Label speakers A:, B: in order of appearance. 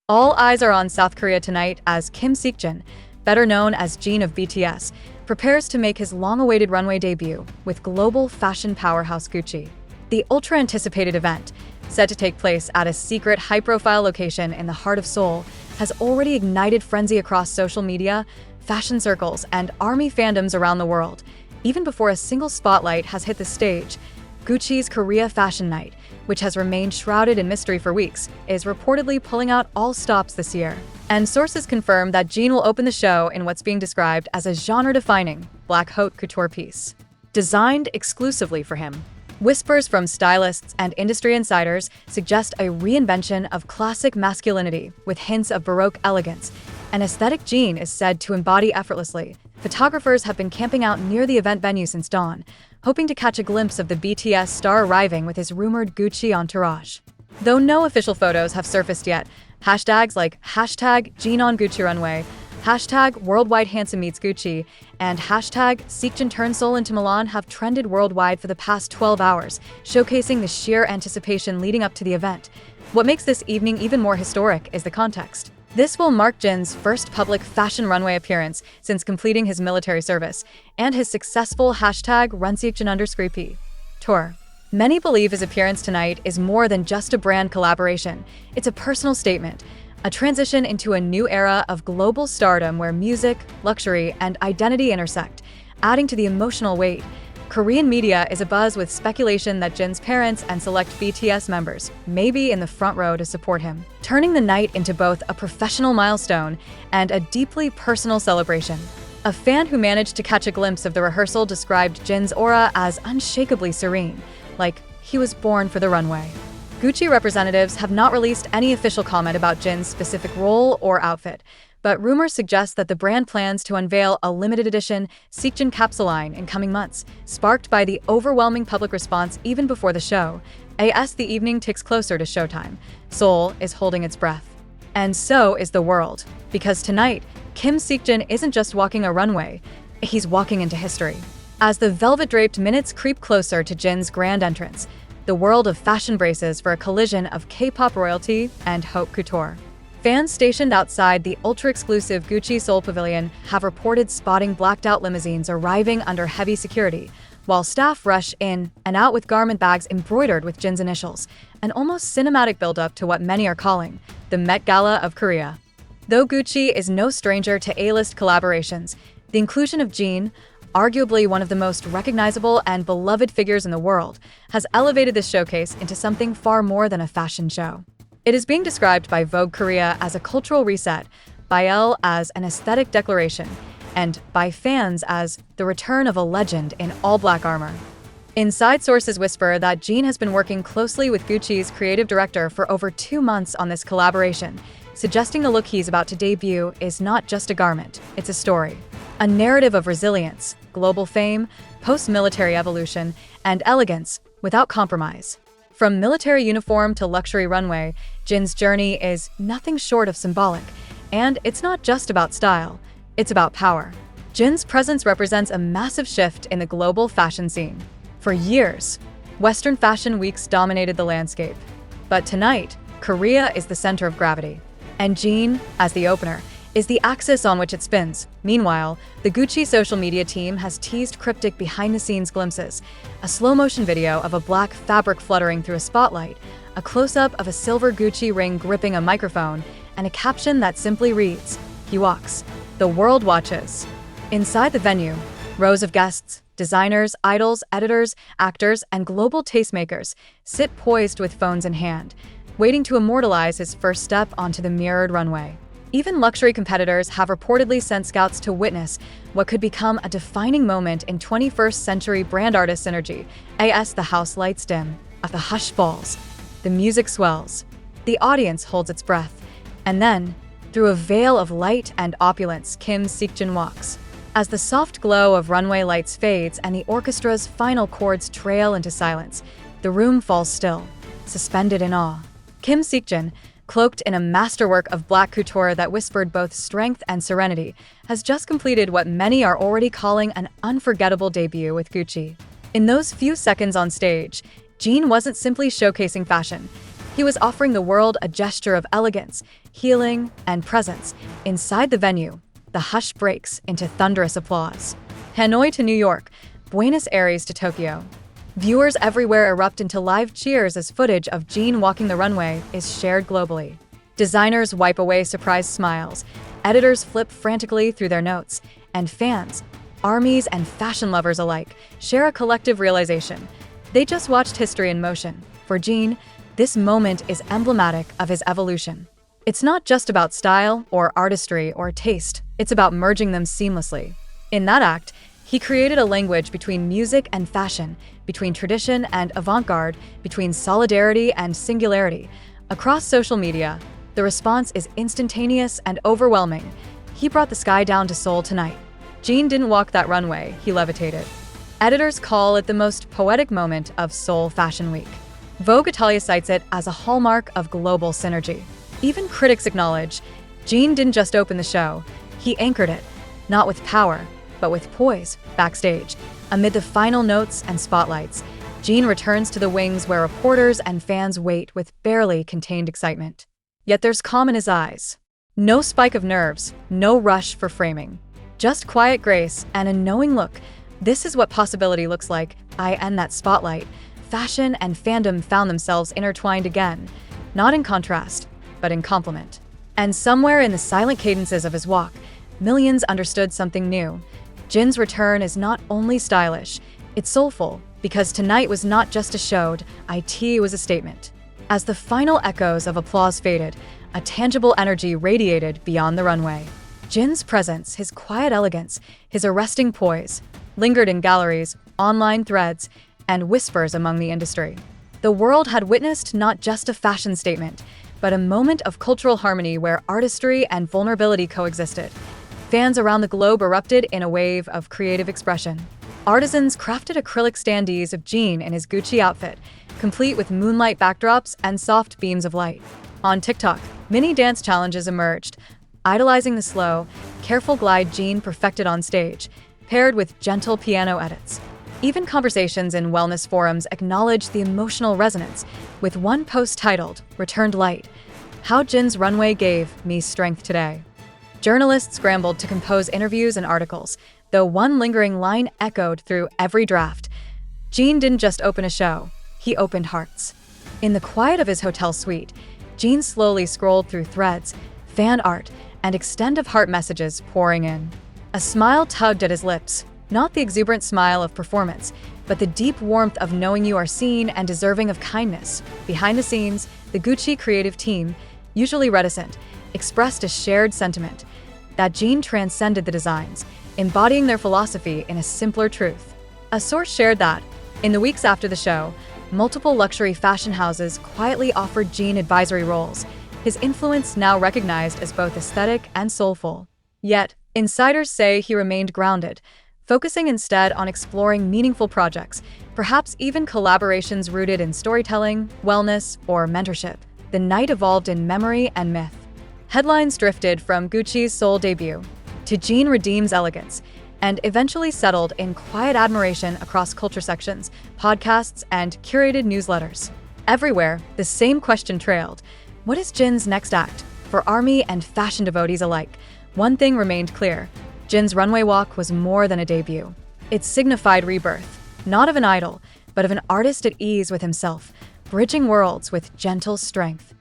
A: All eyes are on South Korea tonight as Kim Seokjin, better known as Jin of BTS, prepares to make his long-awaited runway debut with global fashion powerhouse Gucci. The ultra-anticipated event, set to take place at a secret high-profile location in the heart of Seoul, has already ignited frenzy across social media, fashion circles, and ARMY fandoms around the world. Even before a single spotlight has hit the stage, Gucci's Korea Fashion Night, which has remained shrouded in mystery for weeks, is reportedly pulling out all stops this year. And sources confirm that Jin will open the show in what's being described as a genre-defining black haute couture piece, designed exclusively for him. Whispers from stylists and industry insiders suggest a reinvention of classic masculinity with hints of Baroque elegance, an aesthetic Jin is said to embody effortlessly. Photographers have been camping out near the event venue since dawn, hoping to catch a glimpse of the BTS star arriving with his rumored Gucci entourage. Though no official photos have surfaced yet, hashtags like #JinOnGucciRunway, #WorldwideHandsomeMeetsGucci, and #SeokjinTurnSeoul into Milan have trended worldwide for the past 12 hours, showcasing the sheer anticipation leading up to the event. What makes this evening even more historic is the context. This will mark Jin's first public fashion runway appearance since completing his military service, and his successful #RunSeokjin_P tour. Many believe his appearance tonight is more than just a brand collaboration. It's a personal statement, a transition into a new era of global stardom where music, luxury, and identity intersect, adding to the emotional weight. Korean media is abuzz with speculation that Jin's parents and select BTS members may be in the front row to support him, turning the night into both a professional milestone and a deeply personal celebration. A fan who managed to catch a glimpse of the rehearsal described Jin's aura as unshakably serene, like he was born for the runway. Gucci representatives have not released any official comment about Jin's specific role or outfit, but rumors suggest that the brand plans to unveil a limited edition Seokjin capsule line in coming months, sparked by the overwhelming public response even before the show. As the evening ticks closer to showtime, Seoul is holding its breath. And so is the world, because tonight, Kim Seokjin isn't just walking a runway, he's walking into history. As the velvet-draped minutes creep closer to Jin's grand entrance, the world of fashion braces for a collision of K-pop royalty and haute couture. Fans stationed outside the ultra-exclusive Gucci Seoul Pavilion have reported spotting blacked-out limousines arriving under heavy security, while staff rush in and out with garment bags embroidered with Jin's initials, an almost cinematic build-up to what many are calling the Met Gala of Korea. Though Gucci is no stranger to A-list collaborations, the inclusion of Jin, arguably one of the most recognizable and beloved figures in the world, has elevated this showcase into something far more than a fashion show. It is being described by Vogue Korea as a cultural reset, by Elle as an aesthetic declaration, and by fans as the return of a legend in all-black armor. Inside sources whisper that Jin has been working closely with Gucci's creative director for over 2 months on this collaboration, suggesting the look he's about to debut is not just a garment, it's a story. A narrative of resilience, global fame, post-military evolution, and elegance without compromise. From military uniform to luxury runway, Jin's journey is nothing short of symbolic. And it's not just about style, it's about power. Jin's presence represents a massive shift in the global fashion scene. For years, Western fashion weeks dominated the landscape. But tonight, Korea is the center of gravity. And Jin, as the opener, is the axis on which it spins. Meanwhile, the Gucci social media team has teased cryptic behind-the-scenes glimpses, a slow-motion video of a black fabric fluttering through a spotlight, a close-up of a silver Gucci ring gripping a microphone, and a caption that simply reads, "He walks. The world watches." Inside the venue, rows of guests, designers, idols, editors, actors, and global tastemakers sit poised with phones in hand, waiting to immortalize his first step onto the mirrored runway. Even luxury competitors have reportedly sent scouts to witness what could become a defining moment in 21st century brand artist synergy. As the house lights dim, the hush falls, the music swells, the audience holds its breath, and then, through a veil of light and opulence, Kim Seokjin walks. As the soft glow of runway lights fades and the orchestra's final chords trail into silence, the room falls still, suspended in awe. Kim Seokjin, cloaked in a masterwork of black couture that whispered both strength and serenity, has just completed what many are already calling an unforgettable debut with Gucci. In those few seconds on stage, Jin wasn't simply showcasing fashion. He was offering the world a gesture of elegance, healing, and presence. Inside the venue, the hush breaks into thunderous applause. Hanoi to New York, Buenos Aires to Tokyo. Viewers everywhere erupt into live cheers as footage of Jin walking the runway is shared globally. Designers wipe away surprised smiles, editors flip frantically through their notes, and fans, armies and fashion lovers alike, share a collective realization. They just watched history in motion. For Jin, this moment is emblematic of his evolution. It's not just about style or artistry or taste, it's about merging them seamlessly. In that act, he created a language between music and fashion, between tradition and avant-garde, between solidarity and singularity. Across social media, the response is instantaneous and overwhelming. He brought the sky down to Seoul tonight. Jin didn't walk that runway, he levitated. Editors call it the most poetic moment of Seoul Fashion Week. Vogue Italia cites it as a hallmark of global synergy. Even critics acknowledge Jin didn't just open the show, he anchored it, not with power, but with poise, backstage. Amid the final notes and spotlights, Jin returns to the wings where reporters and fans wait with barely contained excitement. Yet there's calm in his eyes. No spike of nerves, no rush for framing. Just quiet grace and a knowing look. This is what possibility looks like. In that spotlight, fashion and fandom found themselves intertwined again, not in contrast, but in complement. And somewhere in the silent cadences of his walk, millions understood something new. Jin's return is not only stylish, it's soulful, because tonight was not just a show, it was a statement. As the final echoes of applause faded, a tangible energy radiated beyond the runway. Jin's presence, his quiet elegance, his arresting poise, lingered in galleries, online threads, and whispers among the industry. The world had witnessed not just a fashion statement, but a moment of cultural harmony where artistry and vulnerability coexisted. Fans around the globe erupted in a wave of creative expression. Artisans crafted acrylic standees of Jin in his Gucci outfit, complete with moonlight backdrops and soft beams of light. On TikTok, mini dance challenges emerged, idolizing the slow, careful glide Jin perfected on stage, paired with gentle piano edits. Even conversations in wellness forums acknowledged the emotional resonance, with one post titled, "Returned Light, How Jin's Runway Gave Me Strength Today." Journalists scrambled to compose interviews and articles, though one lingering line echoed through every draft. Jin didn't just open a show, he opened hearts. In the quiet of his hotel suite, Jin slowly scrolled through threads, fan art, and extended heart messages pouring in. A smile tugged at his lips, not the exuberant smile of performance, but the deep warmth of knowing you are seen and deserving of kindness. Behind the scenes, the Gucci creative team, usually reticent, expressed a shared sentiment that Jin transcended the designs, embodying their philosophy in a simpler truth. A source shared that, in the weeks after the show, multiple luxury fashion houses quietly offered Jin advisory roles, his influence now recognized as both aesthetic and soulful. Yet, insiders say he remained grounded, focusing instead on exploring meaningful projects, perhaps even collaborations rooted in storytelling, wellness, or mentorship. The night evolved in memory and myth. Headlines drifted from Gucci's Seoul debut to Jin redeems elegance, and eventually settled in quiet admiration across culture sections, podcasts, and curated newsletters. Everywhere, the same question trailed: what is Jin's next act? For army and fashion devotees alike, one thing remained clear: Jin's runway walk was more than a debut. It signified rebirth, not of an idol, but of an artist at ease with himself, bridging worlds with gentle strength.